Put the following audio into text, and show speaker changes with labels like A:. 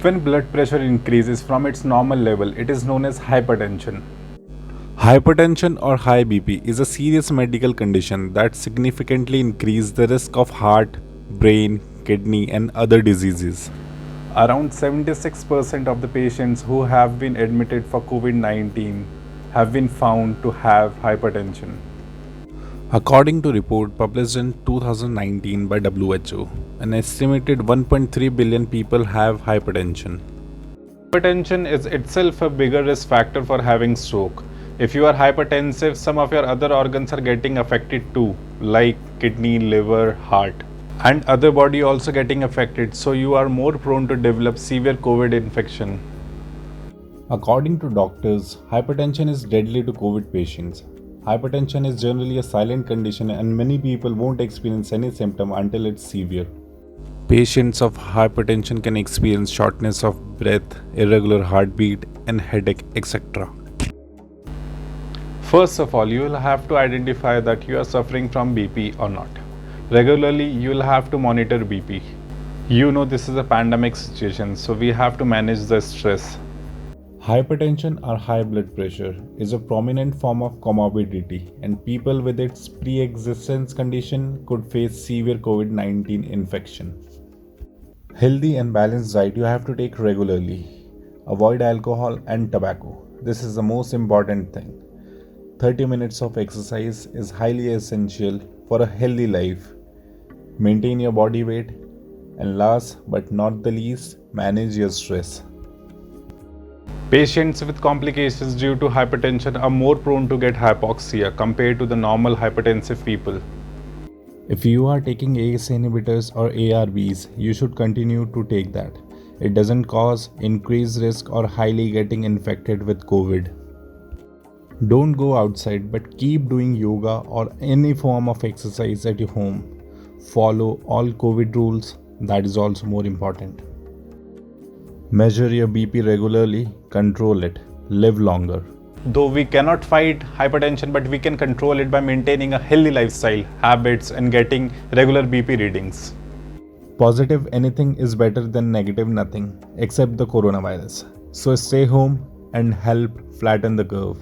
A: When blood pressure increases from its normal level, it is known as hypertension.
B: Hypertension or high BP is a serious medical condition that significantly increases the risk of heart, brain, kidney, and other diseases.
A: Around 76% of the patients who have been admitted for COVID-19 have been found to have hypertension.
B: According to a report published in 2019 by WHO, an estimated 1.3 billion people have hypertension.
A: Hypertension is itself a bigger risk factor for having stroke. If you are hypertensive, some of your other organs are getting affected too, like kidney, liver, heart, and other body also getting affected, so you are more prone to develop severe COVID infection.
B: According to doctors, hypertension is deadly to COVID patients. Hypertension is generally a silent condition and many people won't experience any symptom until it's severe. Patients of hypertension can experience shortness of breath, irregular heartbeat, and headache, etc.
A: First of all, you will have to identify that you are suffering from BP or not. Regularly, you will have to monitor BP. You know this is a pandemic situation, so we have to manage the stress.
B: Hypertension or high blood pressure is a prominent form of comorbidity, and people with its pre-existence condition could face severe COVID-19 infection. Healthy and balanced diet you have to take regularly. Avoid alcohol and tobacco. This is the most important thing. 30 minutes of exercise is highly essential for a healthy life. Maintain your body weight, and last but not the least, manage your stress.
A: Patients with complications due to hypertension are more prone to get hypoxia compared to the normal hypertensive people.
B: If you are taking ACE inhibitors or ARBs, you should continue to take that. It doesn't cause increased risk or highly getting infected with COVID. Don't go outside, but keep doing yoga or any form of exercise at your home. Follow all COVID rules, that is also more important. Measure your BP regularly, control it, live longer.
A: Though we cannot fight hypertension, but we can control it by maintaining a healthy lifestyle, habits, and getting regular BP readings.
B: Positive anything is better than negative nothing, except the coronavirus. So stay home and help flatten the curve.